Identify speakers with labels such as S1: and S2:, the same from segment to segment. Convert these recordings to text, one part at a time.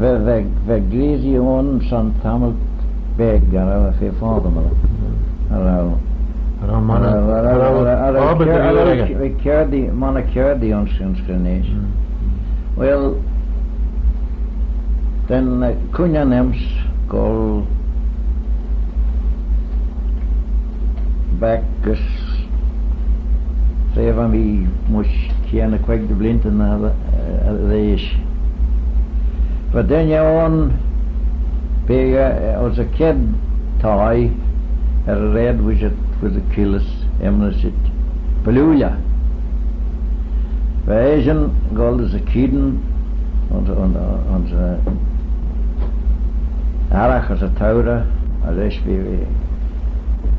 S1: Ve grísi on san tamil beg ar fe fáda mar ve ceirdi mana ceirdi an Cregneash. Well then cúine nems gol Bacchus Sef mi mus cian quaig de blinten a réis. But then you on was a kid tie a red was a killis emnesit Palula. Asian gold is a kiden on Arach as a taura as SPV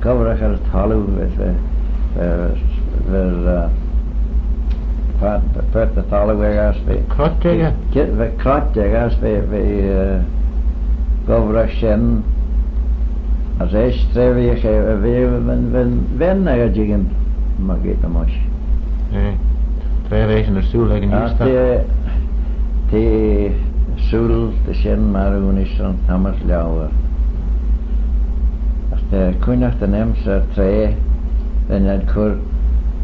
S1: coverach as a talu put the talu as the crotch as the coverach shen as SPV when I jigen magita mush.
S2: Fairies er stoel like
S1: the stoel de shen maroonish on Thomas Lauer. As the kunach the names are tre, then I'd cur,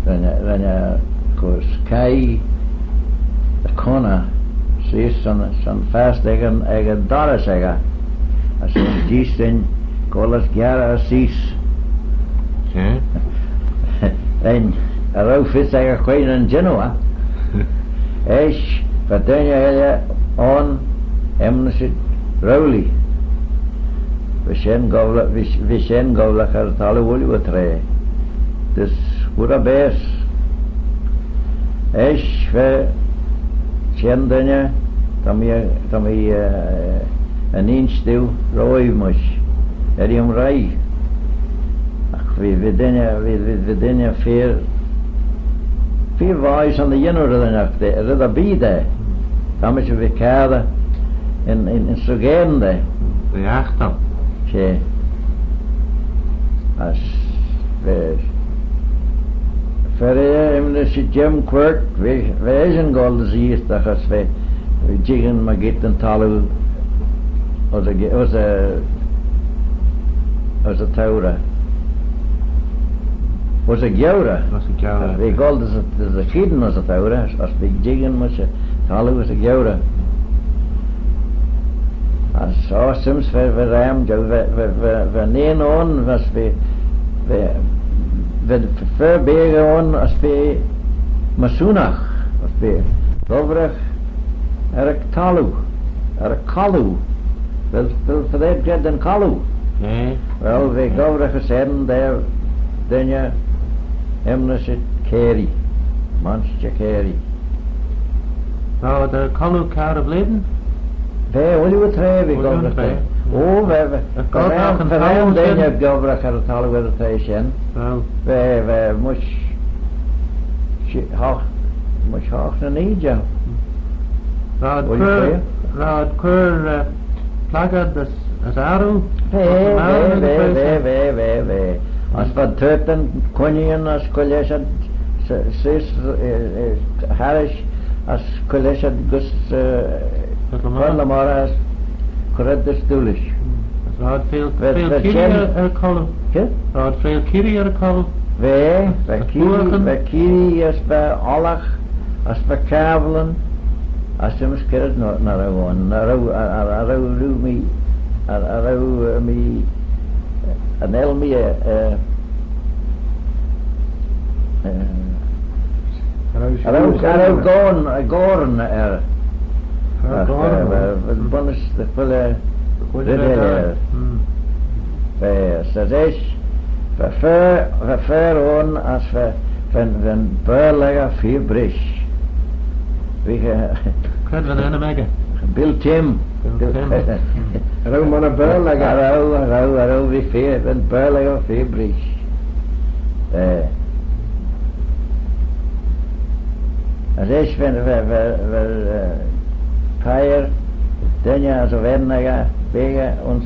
S1: then I cur sky the corner, see some fast egg dollars egg. As in Gistin, call us Gara Sis. Then a row fits like a queen in Genoa. Esh, but then you on Emnesit Rowley. Vishen Govla Kartalawuli with Ray. This would a base. Esh, where Chendanya, Tommy an inch still, Roy mush, Illiam Ruy. Videnia fear voice on the inner of the rather be there. How much of a car in Sugan there?
S2: The Achtam.
S1: She as very Jem Quirk, Asian gold disease that has jigging magit and talu was a taura. Was a Gjaura. They called as a hidden as a taura, as big jigging much a talu was a Gjaura. As awesome for ram neen on was ver big on as be masunach as be dovrach a talu a kalu well for that get than kalu. Well they dovrach said there then you Emnesit Carey, Manchester Carey.
S2: Oh, the kalu car of Leyden?
S1: They only with three we go with three. Oh, for them then you go over a cartal with a station. They much hawk na need you.
S2: Rod Kirre plagad as arrow.
S1: Ve. As for Turton, Cunnian, as Collection, Harris, as Collection, Gus Lamar, as correct the Stoolish.
S2: Rod Frail Kirre or Column? Rod Frail Kirre or Column?
S1: Kiri, as by Olach, as by Cavlin, as Sims Kirre, not a one, me. An elmi gorn bonus the full says fair on as when burlega febrish we
S2: Mega
S1: Bill Tim Around on a burlega around we fear when burlega febrish as is when Fire Denja so Vennaga Bega uns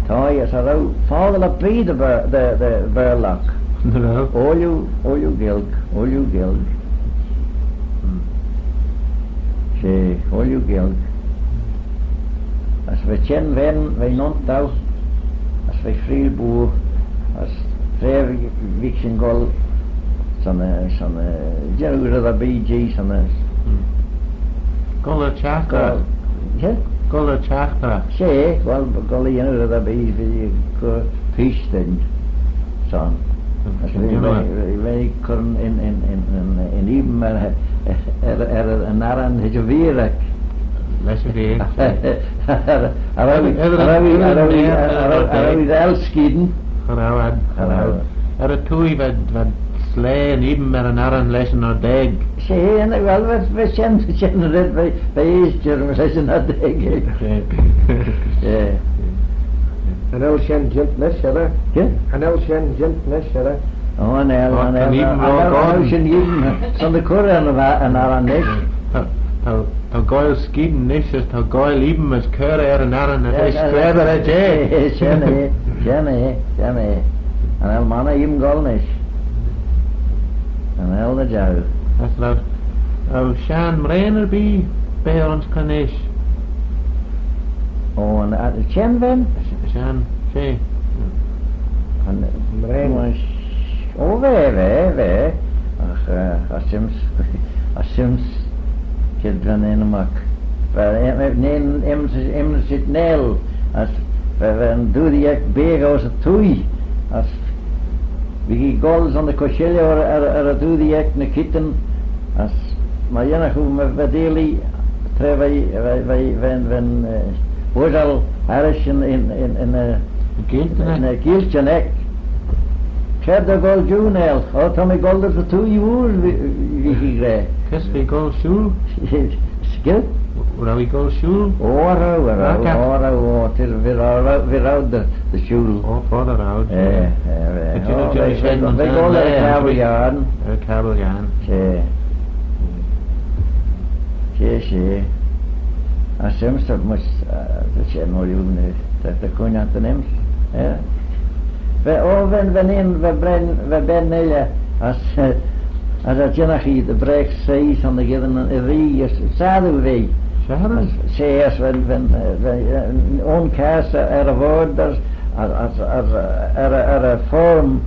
S1: Toy as a father of be the burlock. All you gilg. She all you gilg. we chen wen we non tau as we free boer as fair viction gol some general the BG some
S2: Gola Chaka.
S1: yeah
S2: Gola Chaka.
S1: say well gol you know the BG go fish then son as we couldn't in even an aran his virak
S2: Lesser day.
S1: Arawi elskiden.
S2: A tui vad slay and even met an aran lesson or deg.
S1: Say, and well, we send red by Easter, lesson or deg. Yeah.
S3: An Elshen gent neshara.
S1: Yeah.
S3: An Elshen gent neshara.
S1: Oh, an Elshen even. Some the Korean of an aran nesh.
S2: Tá gáil skíden nish is tá gáil even as Kirre an aran a skreber a jay.
S1: Jenne. An el manna even gáil nish. An el the jow.
S2: That's loud. Oh, Shan Mrainer be Barons Cregneash.
S1: Oh, and at the chen then?
S2: Shan, she.
S1: And Mrainer. Oh, there. Ach, Sims. Kid van in de mak. Neem zit neel. Als we doe die ek beeg als het toei. Als we goals aan de koshelle er doe die ek ne kitten. Als maar ja hoe we deli wij hoezal harrison in gieltje ek. Kheb de goal junel. Oh, Tommy Golder de toei woer wie grij.
S2: Kes we go shul?
S1: Skil?
S2: Where we go shul?
S1: Ora, till we're out the shul.
S2: Oh, further out.
S1: Yeah. We go to the Cabellian.
S2: Cabellian.
S1: She. I seems that much the chen more you that the coin at the names. Yeah. We ben nelle as a Jennachi, the break says on the given a re sadu way. Say as when own cast a word as a form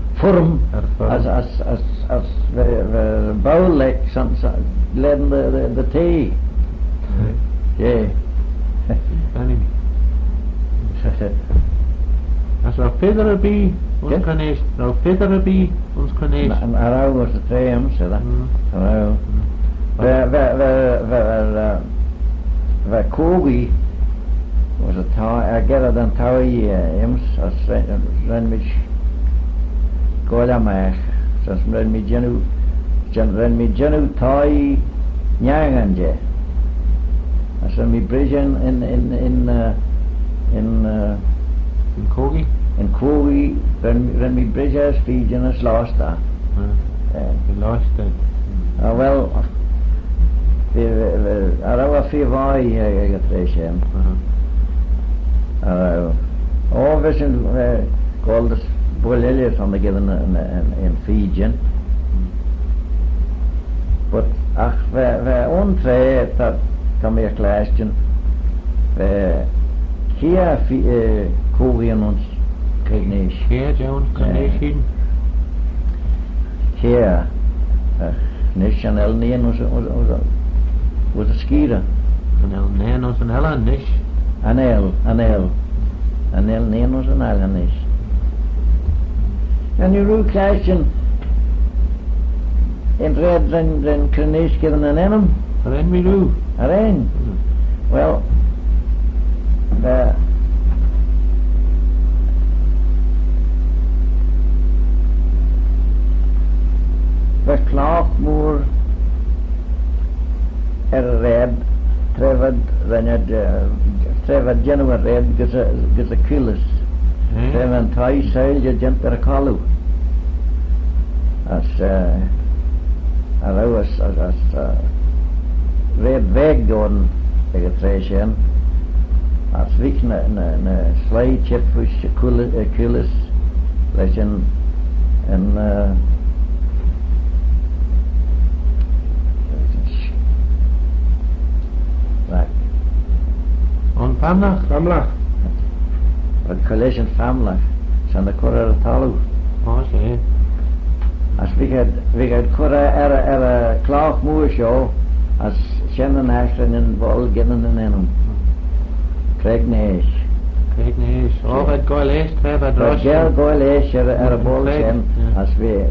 S1: as the bowl like some led the tea. Yeah.
S2: As a feather be ons Cregneash, nou feather be ons Cregneash.
S1: En Arau was de twee so that. Arau. We Kogi was a tower. I get it on tower ems as ren mich gola mach. As ren mi genu tai nyanganje. As mi bridge in
S2: Kogi?
S1: In Kogi, when me bridges feeding us lost that.
S2: We lost it.
S1: Well, I feel why I got this him. All this called this Bolillia from the given in Fijian. But we unfair that come here question. Here Kogi and ons Cregneash.
S2: Here, Jones Cregneash.
S1: Here, Nish and El Neen was a skier.
S2: And El Neen was an Ella Nish.
S1: An El Neen was an Ella Nish. And you rule question in red than Cregneash given an enum?
S2: Aren we do.
S1: Aren. Well, the clock more red, trevad genuine red, gives a killis. Trevad tie sail, you jump at a collu. As red veg on the station. As we can slide chip fish killis, lesson and
S2: Pamlach.
S3: Famlach.
S1: Wat collision famlach. San de Kirre talu.
S2: Oh, sé.
S1: As we had Kirre clock moor show as Shannon Ashton in Ball given in enum. Cregneash.
S2: Cregneash. Oh, het Gaelic hebben
S1: But Gel Gaelic Ball Shen as we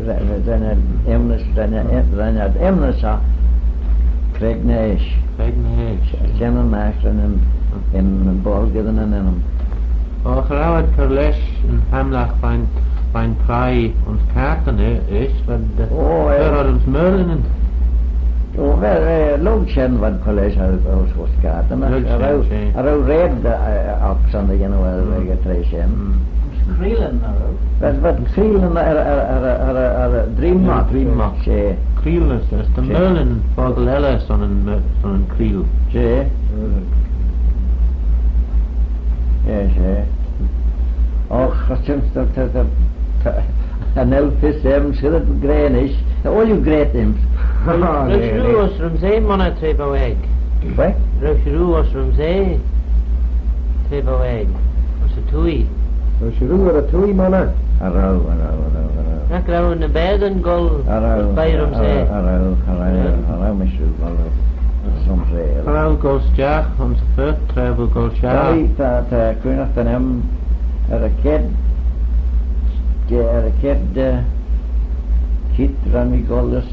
S1: then emnes Cregneash.
S2: Cregneash.
S1: Shannon Ashton in Ball given in enum.
S2: Oh, gerauwd Kirlesh in Pamlach fijn prei ons kaarten is, want er ons meulenen.
S1: Oh, well, look, Shen, what college was got. And I read up Sunday, you know, registration.
S4: Creelan,
S1: But Creelan are dream mock.
S2: Creelan is the merlin Fogelella son and Creel.
S1: Yes, oh, since an elfis shouldn't Greenwich, all you great names.
S4: Rwysrw os rhwm se mona tref o eg.
S1: What?
S4: Rwysrw os rhwm se tref o eg. Os y twy.
S3: Rwysrw ar y twy mana.
S1: Arrow.
S4: Nac raw yn y bed yn gol.
S1: Arrow,
S4: Bair rhwm se.
S1: Arrow, misrw, som se.
S2: Gerauwd gol stiach, ons fyrt trefel gol stiach.
S1: Ta cwynach dan em ar y kid kit ran mi golus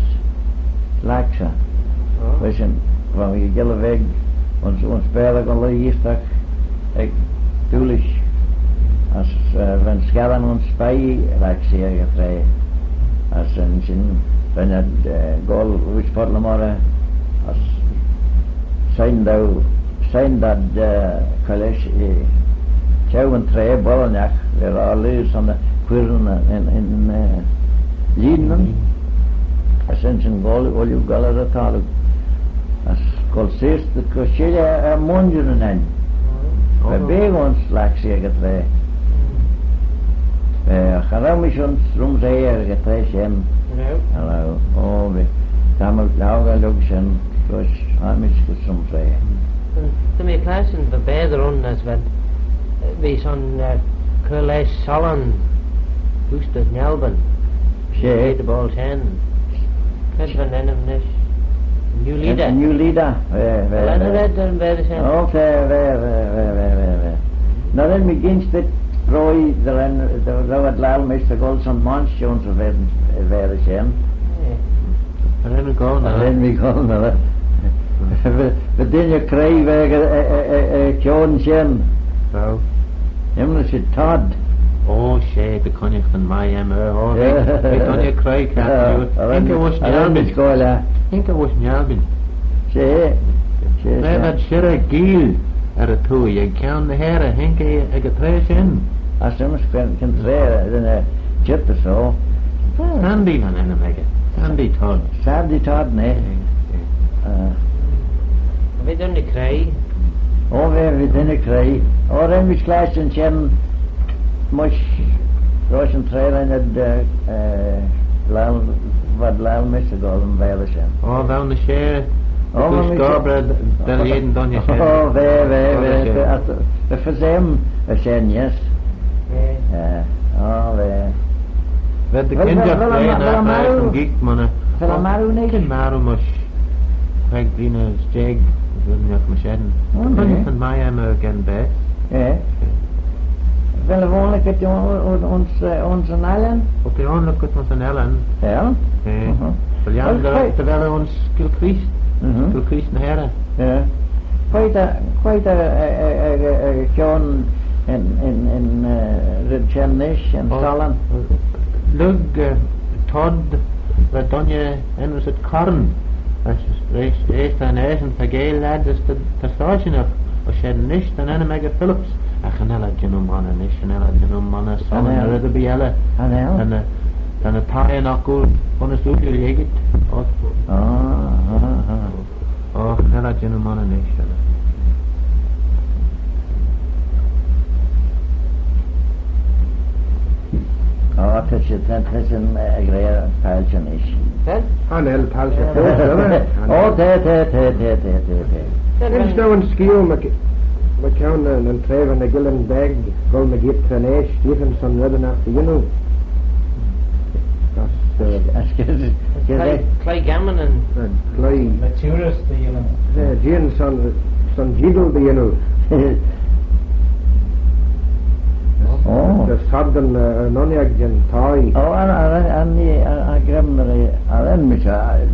S1: Laxey. Weisjen, van we gille weg ons spelen gaan leestag ik Dewil as van schellen ons bij Laxey getrei as een zin van het goal which parlemare as zijn dat college tjouwen trei bollenjak weer al lees aan de quirren in Lieden. As een goal olje galer taal. As goal zes de koshele monjeren en. We begen ons Laxey getrei. Gaan ons rumzeer getrei zijn. Hallo. Oh, we gaan lauga lukken. Dus amisch gesumzeer.
S4: De mee klassen de beter on as wat we zo'n Kirre salon hoest het Melbourne.
S1: She
S4: de bal zijn. Kent van enem nes.
S1: New leader.
S4: Lennon red en beter zijn.
S1: Okay, we. Nou dan begint dit Roy de wat laal Mr. Golson Manch Jones werden zijn.
S2: En dan gaan
S1: we gaan nou. We dingen krijgen John Jem.
S2: Zo.
S1: Hem is Todd.
S2: Oh, shit, de koningin van Miami. Oh, ik kan je krijgen. Hinke was Njalbin. Hinke was Njalbin.
S1: She.
S2: We hebben Kirre Giel er toe. Je kan de heren Hinke je getreed in.
S1: Als je kan treden, dan chip er zo.
S2: Sandy van een mega. Sandy Todd, nee.
S4: We doen de krij.
S1: Oh, we doen de krij. Oh, dan is gleich een Jem. Moest Russian trailer in het wat laal missen golden veilig zijn.
S2: Oh, wel een share. Oh, dus Gabra, dan jeden dan je share.
S1: Oh, we verzem zijn, yes. Oh, we.
S2: Wat de kinderen plegen naar een geek, mannen.
S1: Veel maru niet?
S2: Maru moest. Kijk, Dina Steg, wil niet machine. Koningin van Miami again best.
S1: Ja. Wel woonlijk het onze Ellen?
S2: Op de woonlijk het onze Ellen.
S1: Ja?
S2: Ja. Terwijl ons kilkriest naar heren.
S1: Ja. Quite John in Cregneash en Salon.
S2: Lug Todd, wat dan je en was het karn. Als je eerst aan eisen vergeel laat, dus de stage nog. Als je niet, dan een mega Philips. En dan had je nog mannen, niet? En dan had je nog mannen, samen naar de biellen. En dan het paar nog goed van de stoel geregeld. Oh, dan had je nog mannen, niet?
S1: Oh, het is een greer pijltje niet.
S3: An el palsje.
S1: Oh,
S3: Hem staan een skiel met we count and trave and a gillen bag, go me get Cregneash, Stephen son redden after you know. That's
S4: Cleggammon and
S3: Clay.
S5: Maturus, do you know?
S3: Jane son Jidal, do you know?
S1: Oh.
S3: The sod and noniag and toy.
S1: Oh, I ren mich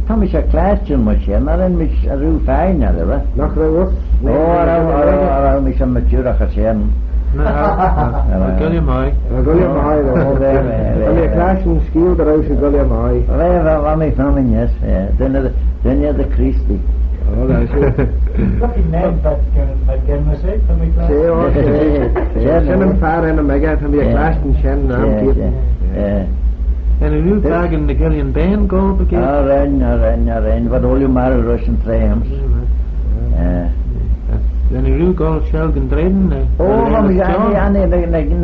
S1: Thomas a question much and I ren mich a roof fine other.
S3: Nach the was?
S1: Oh, mich a mature Hashem.
S2: Gulliam High.
S3: Gulliam High, and the clash and skill the Rosh Gulliam High.
S1: Well, me famine, yes, then you're the Christy.
S3: Oh, that's it.
S5: Lucky Ned, but again, was it? Can we
S3: Shen and Far and a mega to be a clash and Shen and
S2: And a new bag in the Gillian Bain go up again.
S1: Ren, but all you married Russian trams.
S2: Then a new gold Shelgan Dreden.
S1: Oh, na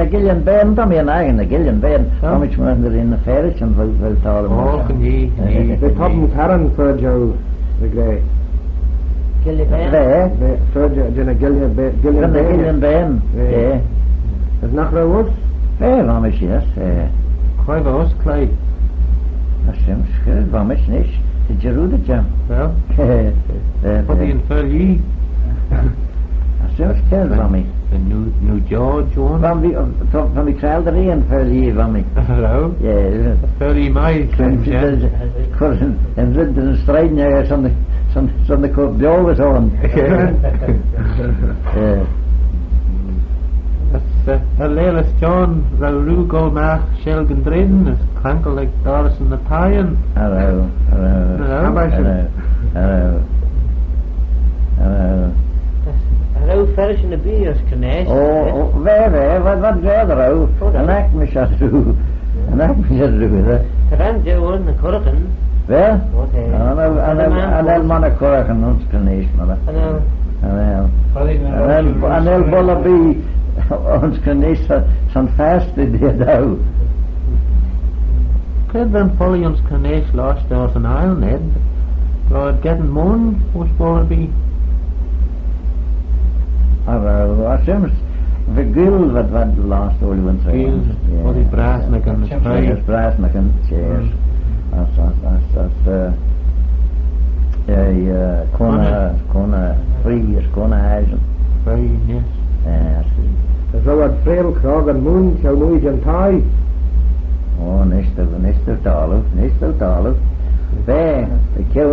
S1: Gillian Bain, Tommy and I in the Gillian Bain. How much more in the fairies and will tell them.
S2: Oh, can ye?
S3: The top and Karen for Joe, the grey.
S1: Gillian Bain?
S3: For Gillian
S1: Bain, yeah.
S3: There's not the woods?
S1: Vamisch, yes.
S2: Quite a host, Clay.
S1: Dat is schuld, Vamisch, niet. De Jerude jam.
S2: Well, what do you infer ye?
S1: Dat is schuld, Vamisch.
S2: The new George one?
S1: Van die kruiderie en verlie, Vamisch.
S2: Hello?
S1: Ja.
S2: Verlie mij,
S1: en zit er een strijdjager zo'n de kop joven zo'n.
S2: That's Lelis John Rauru go mach Shelgan Dreden is crankle like Doris and the Tyan.
S1: Hello.
S4: Hello, Ferris in the Beers, Cregneash.
S1: Oh, wat gaat er ook? En ik me zat doen.
S4: Taran Dewil and the Corrigan.
S1: Wel? En el mannen korken ons Cregneash, maar. En el bollaby ons Cregneash zo'n vaste die daar.
S2: Could then follow ons Cregneash lost off an island head. God getting moon was going to be.
S1: Maar soms vergul wat last all one say.
S2: Gil, wat die braasnek en de spray.
S1: Yes, braasnek en cheers. As kona free is kona huizen.
S2: Very yes.
S3: Zo wat veel krog en moon, zo nooit en taai.
S1: Oh, nistel talu. Wij, ik heb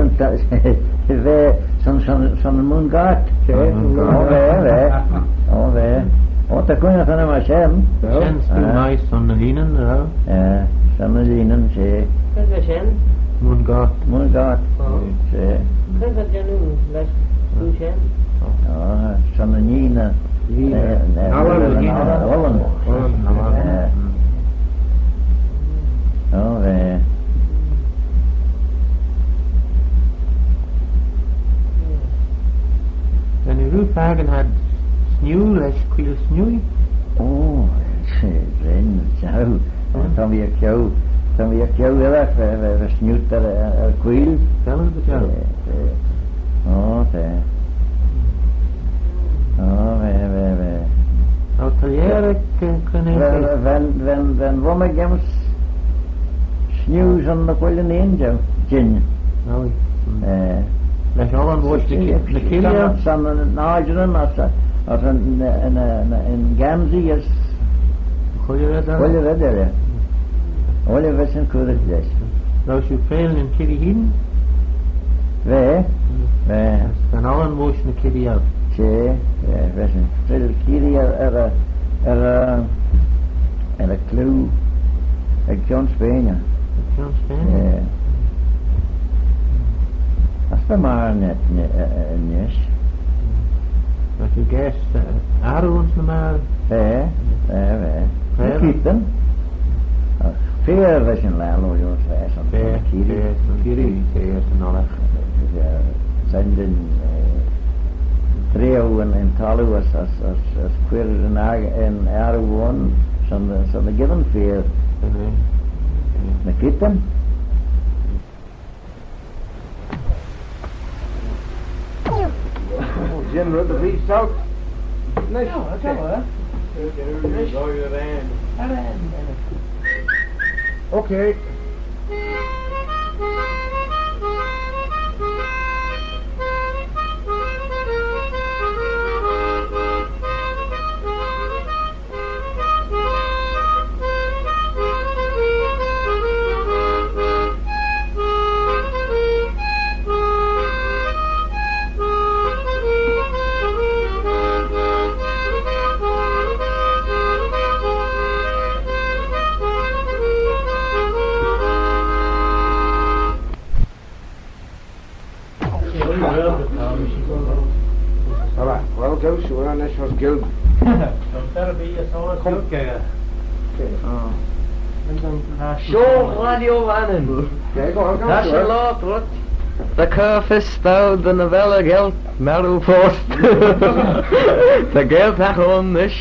S1: wij zo'n moon gaat. Wij. Oh, daar kun je van hem als hem.
S2: Shen still nice on the linen,
S1: Ja, zo'n linen, zie.
S4: Kan dat zijn?
S2: Moon gaat.
S1: Zie.
S4: Kan dat jij nu les doen zijn?
S1: Oh, zo'n Nina. Holland. Oh, wij.
S2: En die roofwagen had sneeuw, les kweel sneeuw.
S1: Oh, ren, zo. Dan weer jou weg, we sneeuwt er kweel.
S2: Tell us the joke.
S1: Oh, daar. Oh, wij.
S2: Atelier Cregneash.
S1: Wenn Rommegems sneeuw aan de kwelen in, Gin.
S2: Nou, les Holland was de Kirre.
S1: Zo'n nagelen als een gamzie is.
S2: Goeie redder.
S1: Alle wissen keurig des.
S2: Nou, je veel in Kirre heen.
S1: Wij.
S2: En Holland was de Kirre uit.
S1: Tje, we zijn veel Kirre een clue. Ik John Spanje.
S2: John Spanje?
S1: Ja. Dat is maar net niet.
S2: Wat je guess, Arons normaal.
S1: Wij. Kieten. Veel was een lalo, jongens, wij zijn
S2: Kirre en alle.
S1: Zijn de trio en talu als queer en Arwan, zijn de given veel. De kieten.
S3: Jim, the beast out. Nice. Okay. Alright, well, go, sure, and this was good.
S5: Better be a solid
S3: Come.
S4: Sure, radio Vannon.
S3: Yeah, go,
S4: That's a
S3: sure.
S4: lot, what? The curfis stowed the novella gelt meru post. The gelt on this.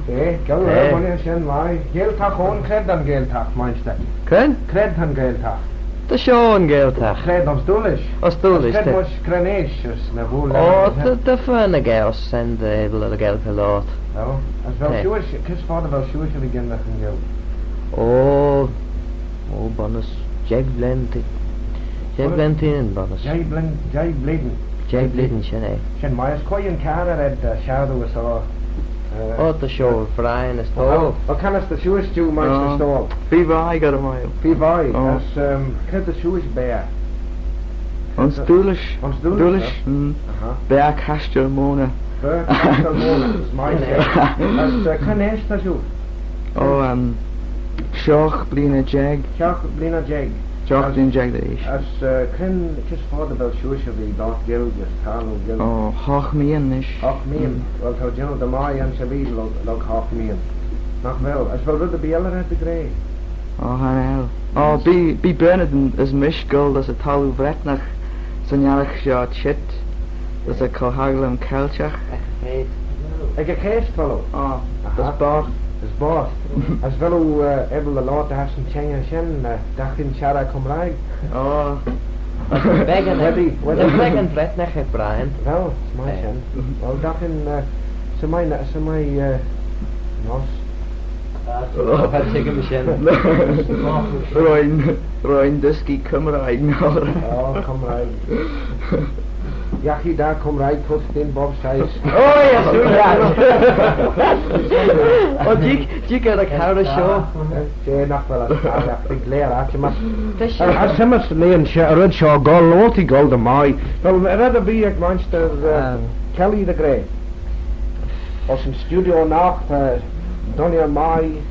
S3: Yeah, go,
S4: Yeah.
S3: money and send my. Gaeltach on, cred an Gaeltach, meinst
S4: Ken?
S3: Cred an Gaeltach.
S4: The Sean geltach.
S3: Cred an Stulish.
S4: Os Stulish,
S3: Cred
S4: te.
S3: was Cregneash, na bhúl.
S4: Oh, the Fernageos send the little gelt a lot.
S3: No, as wel
S4: Yeah.
S3: Jewish, kiss father wel Jewish again nach dem Geld.
S4: Oh, bonus. Jeg blend. Jeg blend in bonus.
S3: Jay Bleden.
S4: Jeg blend, shane.
S3: Shen Myers Coyen Cara at Shadow was all.
S4: Oh, the show, Brian Stowell.
S3: Wat kan het de Jewish Jew, Meister Stowell?
S6: Viva, I got a mile.
S3: Viva,
S6: Oh.
S3: as kred de Jewish bear.
S6: Ons Dulish.
S3: Ons Dulish,
S6: Bear Castor Mona.
S3: Burke, Castelmona, is my name. As Cregneash Douglas.
S6: Oh, Shoch Blina Jag.
S3: Chach Blina Jag.
S6: Shoch Blina Jag the ish.
S3: As ken kiss father wel Jewish of the Dot Guild, just Carlo Guild.
S6: Oh, Hoch Mian ish.
S3: Hochmeen, wel to General de Mai en Shabir log Hochmeen. Nog wel, as wel rudde Bieler at the Grey.
S6: Oh, Hanel. Oh, be Bernard is Mishgul, as a Talu Vretnach. Sanjarach Shot Shit. There's a Cohaglam Kelchach.
S3: Ik heb geest fellow.
S6: Oh,
S3: Aha.
S6: that's Bart.
S3: Is boss. As fellow able the law to have some chang and shen, dachin Shara come right.
S6: Oh.
S4: Began,
S3: Webby,
S4: the
S3: Webby.
S4: second Bretnach, Brian.
S3: Well, it's my shen. Well, dachin, some nos.
S4: I've had chicken machine.
S6: Roin Dusky Cymraeg nawr.
S3: Oh, come right. Yachi da come right, put in Bob size.
S4: Oh, yes, do that. Oh, do you get a cow show?
S3: Jay knock well at big layer at you must.
S4: Fish.
S3: As Simmons me and Red Shaw Gull, Lotty Gull the Mai. Well, I'd rather be at Manchester Kelly the Grey. Or some studio nacht, Donia Mai,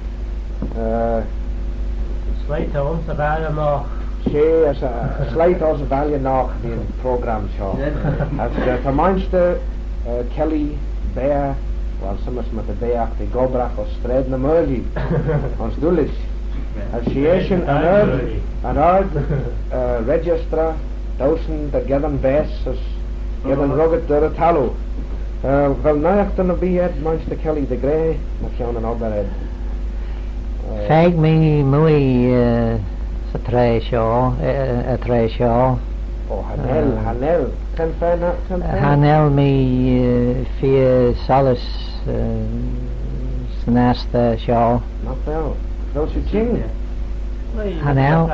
S5: Slate ons a bad nog.
S3: She as a slight as a valiant nacht in program show. As for Manchester Kelly Bear, well, Simmons met the Bear, the Gobrach or Stred na Murley. On Stulish. As she Asian and registrar, Dawson, the Gavin Bass, Gavin Rugged, the Tallow. Well, nacht dan be at Manchester Kelly the Grey, Machion and Oberhead.
S7: Fag me muy a tre show.
S3: Oh, Hanel. Can find that,
S7: Hanel me fi salis snasta show.
S3: Not well. Those who ching.
S7: Hanel.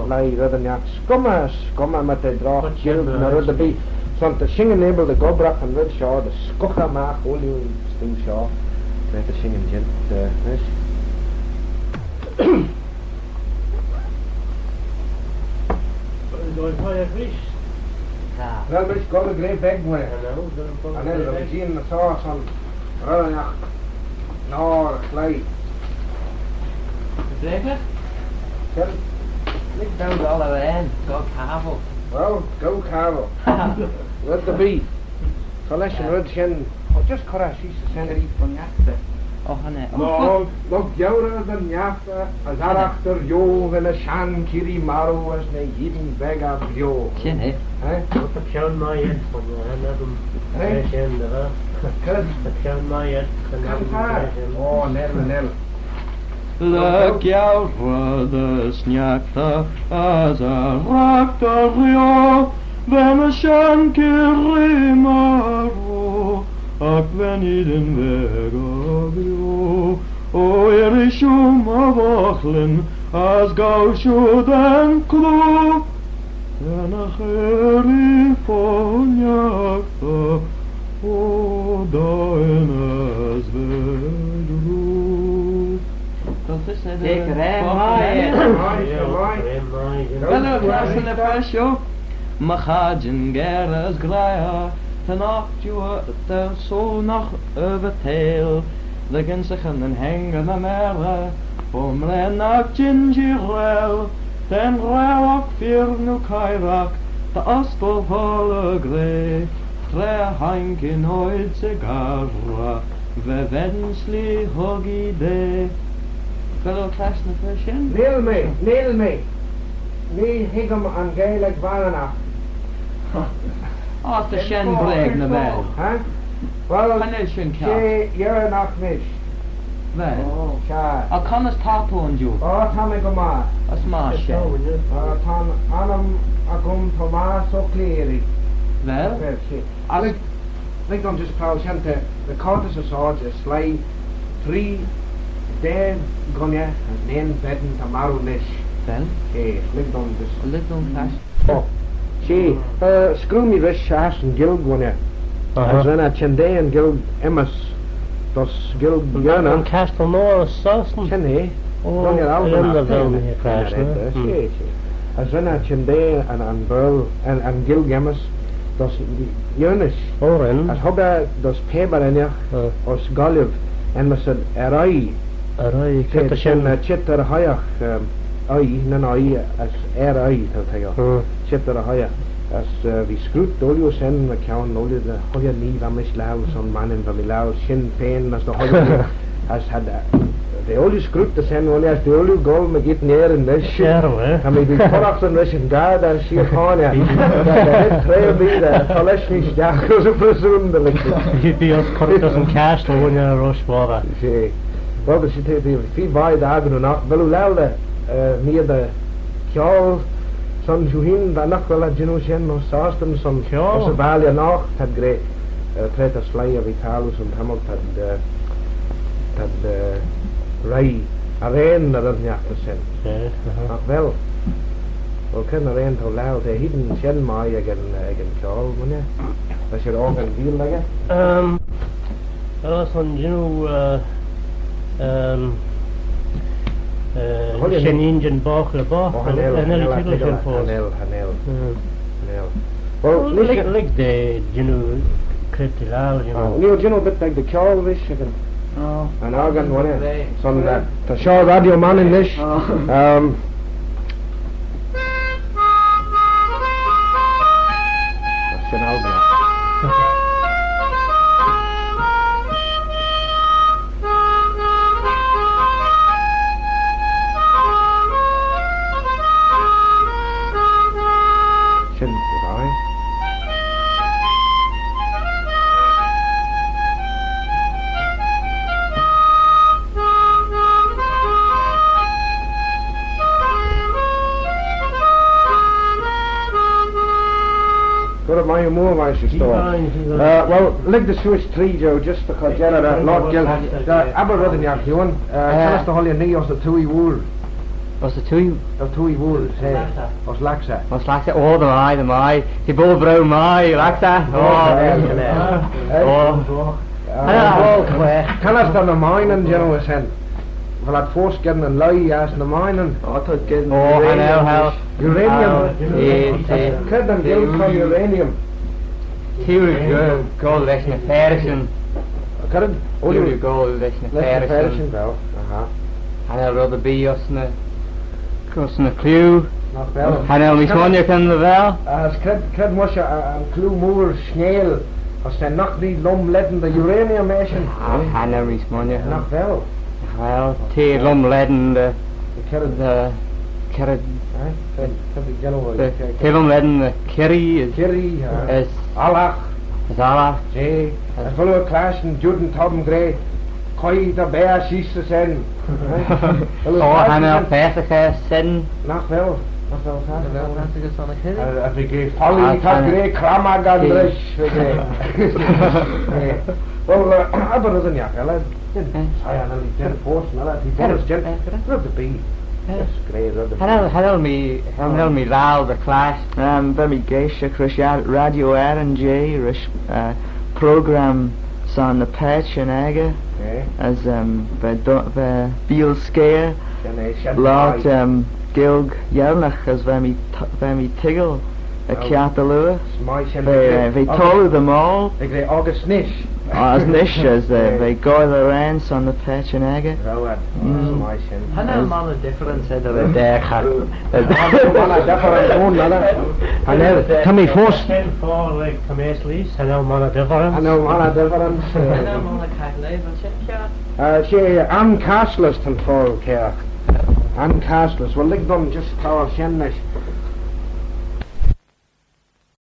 S3: Lai rather not scumma met the draw guild na rather be some the singing able the Gobrach and Red Shaw, the Scucha Mach, Holy Stew Shaw. Let the singing gent this. Well, we've got a great big one. And then the machine the sauce on Rönnach. No, clay.
S4: Breaker? Look down the other end. Go careful.
S3: Well, go Carol. Let the be. Collection Red Shen. Oh, just Cora, she's the Senate from Niaghtey.
S7: Oh, Hanel.
S3: No, look, Jowra than Niaghtey, as Arachter, Jo, and a Shan, Kirre, Maro, as they eating bag of Jo.
S7: Chin, eh?
S5: Wat heb jou maar je van heb jou maar je
S3: Oh, Nel.
S6: Look out for the Niaghtey as a rock the rio, Venainshter Kirre Maro.
S8: veniden vegabio, o erishum avachlin, as gaushu den klo, den acheri fonyakta, o daen as vedru.
S6: Fellow class in the first show, Machajin Geras Glaya, Tanach Jua, the so nach overtail, the Gensachen and hang on the mera, from Renach Gingirel, then Rawak Fir nu Kairak, the Ostel Volle Grey, Tre Hankin Oid Cigarra, Venainshter Hoggy Day. Fellow class in the first show.
S3: Neil me. Ní higgam an Gaelic Varana.
S6: Oh, the Shen Breg na Bell.
S3: Huh? Well,
S6: Connection
S3: she, you're an Achmish.
S6: Well,
S3: Sha.
S6: I'll come as Tapo and you.
S3: Oh, Tommy Goma.
S6: A smart Shen.
S3: Tom Anam Agum Tomas O'Cleary.
S6: Well,
S3: I think I'm just proud to the Countess of Swords is Sly 3 Dave Gunya and then Bedden Tamaru Nish.
S6: well,
S3: Hey, licked on this.
S6: a little flash.
S3: Oh, she, screw me this shash and Gilg one ya. As then a Chende and Gilg Emmas, dos Gilg
S5: An
S3: Yana.
S5: Castle Nora Soston.
S3: Chenne,
S5: Oh,
S3: on your album.
S5: the film here crash,
S3: As then a Chende and Burl and Gilg Emmas, dos Yunish.
S5: Oren.
S3: As hobba dos Paber in ya, os Goliv, and me said, Erai,
S5: Arai, Ketta
S3: Chen
S5: Shen.
S3: Chitter Hayach, Ai, nan Ai, as Erai, Chitter Hayach. As vi skrutt olje sen med kjaun olje det høya ni var mis lav som mannen var mi lav shin pen as the høya as had the olje skrutt det sen olje as the olje gol med git ned en det
S5: Sherwe.
S3: kan vi be products and mission god as she han ja det tre bi det alles ni ja så presumderligt
S5: You'd be us Curtis and Castle when you're Rushwater.
S3: she well the she the fi by the agno nach velu laude near the kjal Son Juhin, da nach wel Genusien no Sasten son Valia nach had great Treta Slayer Vitalus and Hamilton had Ray Arena dat njacht sen. Ach wel. Wel ken Arena to loud the hidden Shen Mai again Charles when you. Dat je ook een deal leggen.
S5: Wel son Shen Indian Bach le Bach.
S3: Hanel. Well,
S5: Like the Critilal, you know.
S3: Neil, bit like the Charles again.
S6: Oh,
S3: An organ one ya. Son the Shaw radio man in this. That's an album. Shouldn't be right. What am I more my well, like the Swiss tree, Joe, just because Lord Gill, Aberrothenyak, you want, tell us the whole knee of the Tui wool.
S7: Was the two?
S3: The Tui wool, say, was Laxey.
S7: Was Laxey? Oh, the mai. The bull brown mai, Laxey.
S3: Tell us the mining, you know, sen. Well, at first getting a lie as the mining.
S6: I thought getting
S3: Uranium.
S7: Yes,
S3: Could them Gill from uranium.
S7: Two gold lessen fairies.
S3: Could
S7: Two gold lessen fairies.
S3: Well,
S7: And I'd rather be us in a clue.
S3: Not well.
S7: And I'll be one you can the well.
S3: As cred much a clue more snail. As they knock the lum lead in the uranium nation.
S7: And I'll be one you.
S3: Not well.
S7: Well, tea lum lead and the
S3: Kirre.
S7: carrot.
S3: Could be yellow.
S7: Tea lum lead and the Kirre is
S3: Kirre. Allah.
S7: Zala.
S3: Jay. As full of clash and Jude and Tom Gray. Koi the bear she's the sen.
S7: Oh, and I'll pass a sin.
S3: Not well. As we gave Polly, Tagre, Cramag, and Rish. Well, aber is in Yakala. Jen Force, he Force, Jen, rub the bee. Yes, great, rub the bee.
S7: Hello me Ral the class.
S6: Very geisha Chris Radio R&J program son the patch and aga as the Beal Scare Lord Gilg Yarnach as Vemi Tiggle a Kiatalua they told them all
S3: they August Nish
S6: as Nish as they go the rants on the patch and aga
S4: Hanna man a difference at the deck
S3: Tommy Force
S5: for like Commerce Hello man a difference.
S3: Hello man a difference
S4: Hanna man a cack
S3: she uncastless and fall care uncastless well like them just tower Shennish